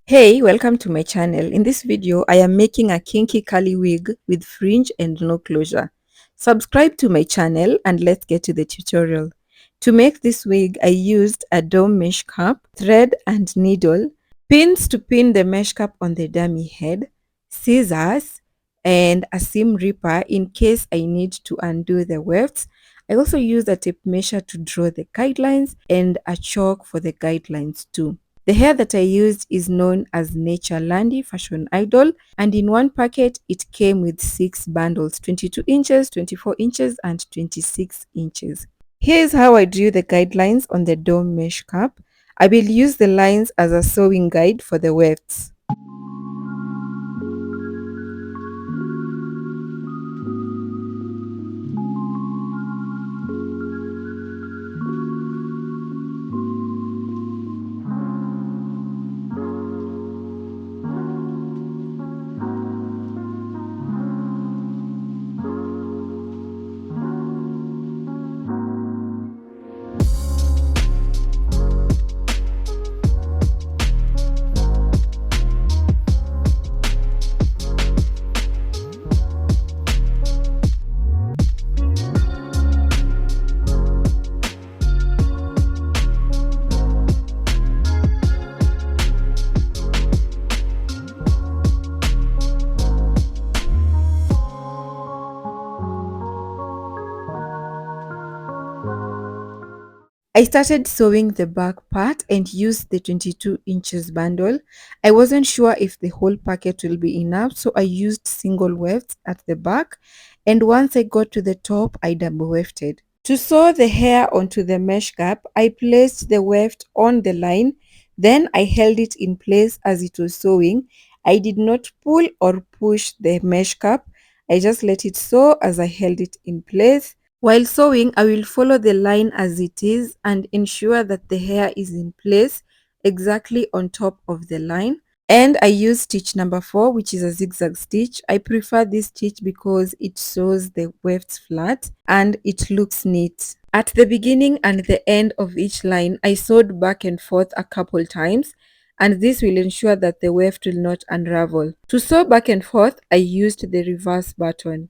Hey, welcome to my channel. In this video, I am making a kinky curly wig with fringe and no closure. Subscribe to my channel and let's get to the tutorial. To make this wig, I used a dome mesh cap, thread and needle, pins to pin the mesh cap on the dummy head, scissors, and a seam ripper in case I need to undo the wefts. I also used a tape measure to draw the guidelines and a chalk for the guidelines too. The hair that I used is known as Nature Landy Fashion Idol, and in one packet it came with 6 bundles: 22 inches, 24 inches, and 26 inches. Here's how I drew the guidelines on the dome mesh cap. I will use the lines as a sewing guide for the wefts. I started sewing the back part and used the 22 inches bundle. I wasn't sure if the whole packet will be enough, so I used single wefts at the back, and once I got to the top, I double wefted. To sew the hair onto the mesh cap, I placed the weft on the line, then I held it in place as it was sewing. I did not pull or push the mesh cap, I just let it sew as I held it in place. While sewing, I will follow the line as it is and ensure that the hair is in place exactly on top of the line. And I use stitch number 4, which is a zigzag stitch. I prefer this stitch because it sews the wefts flat and it looks neat. At the beginning and the end of each line, I sewed back and forth a couple times, and this will ensure that the weft will not unravel. To sew back and forth, I used the reverse button.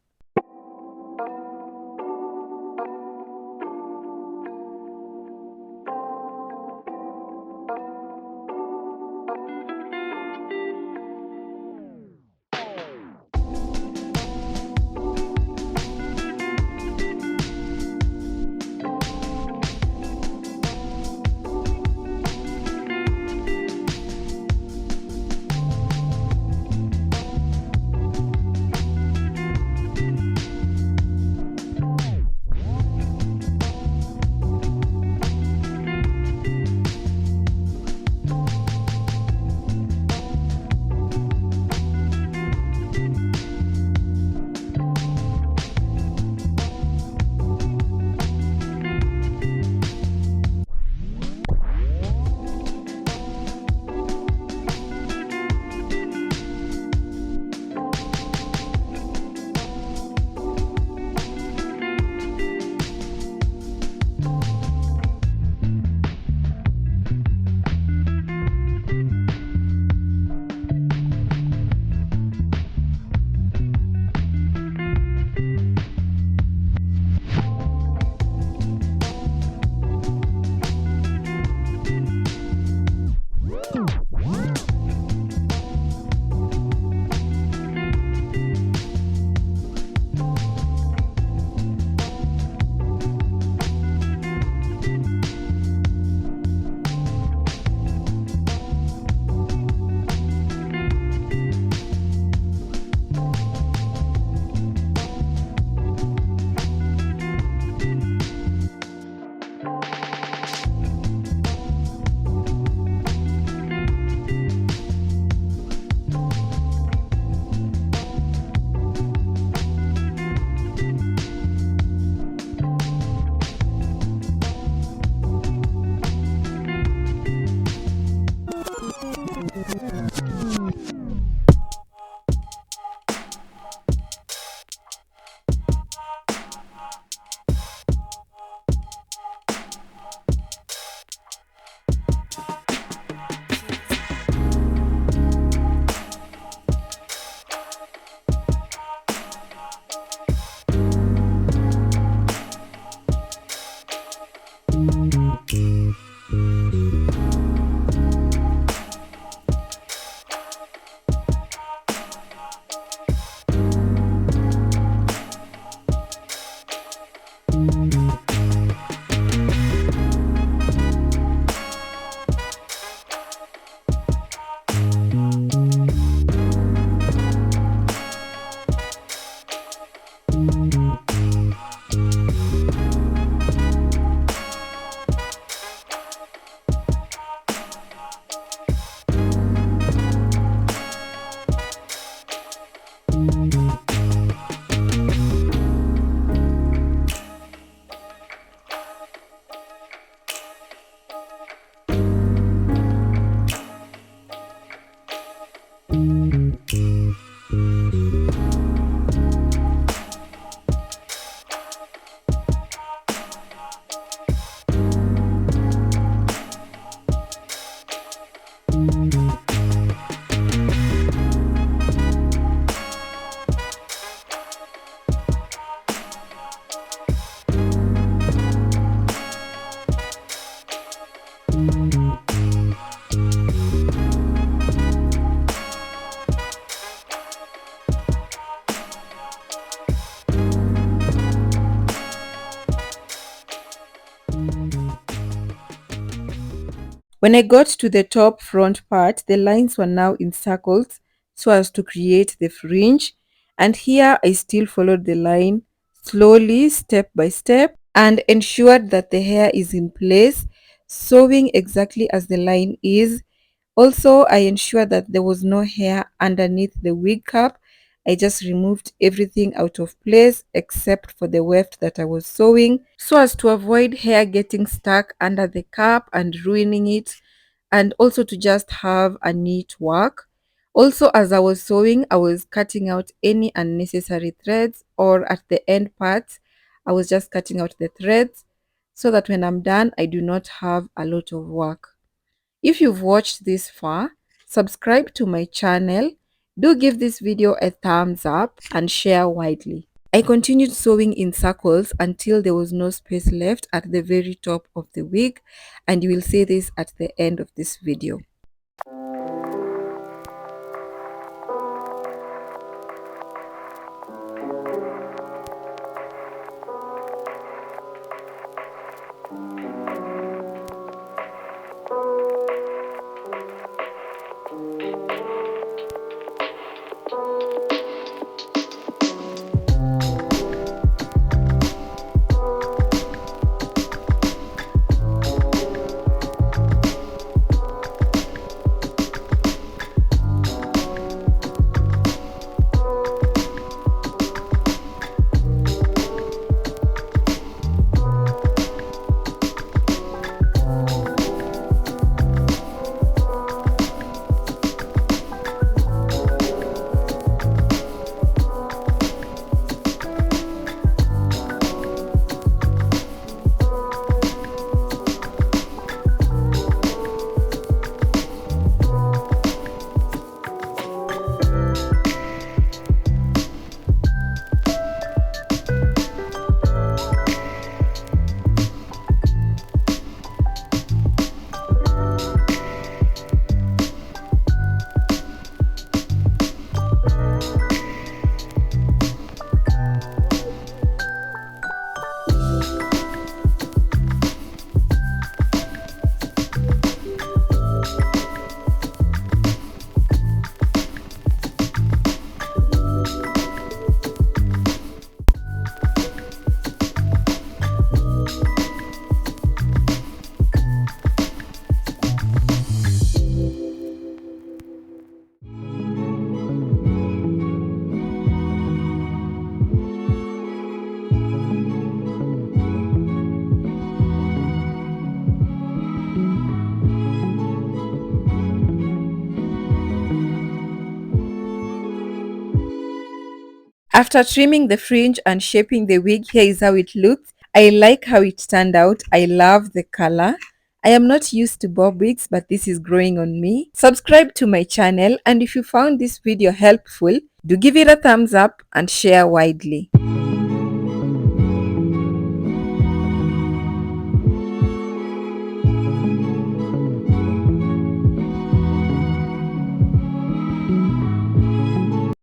When I got to the top front part, the lines were now in circles so as to create the fringe. And here I still followed the line slowly, step by step, and ensured that the hair is in place, sewing exactly as the line is. Also, I ensured that there was no hair underneath the wig cap. I just removed everything out of place except for the weft that I was sewing so as to avoid hair getting stuck under the cap and ruining it, and also to just have a neat work. Also, as I was sewing, I was cutting out any unnecessary threads, or at the end parts, I was just cutting out the threads so that when I'm done, I do not have a lot of work. If you've watched this far, subscribe to my channel, do give this video a thumbs up and share widely. I continued sewing in circles until there was no space left at the very top of the wig, and you will see this at the end of this video. After trimming the fringe and shaping the wig, here is how it looked. I like how it turned out. I love the color. I am not used to bob wigs, but this is growing on me. Subscribe to my channel, and if you found this video helpful, do give it a thumbs up and share widely.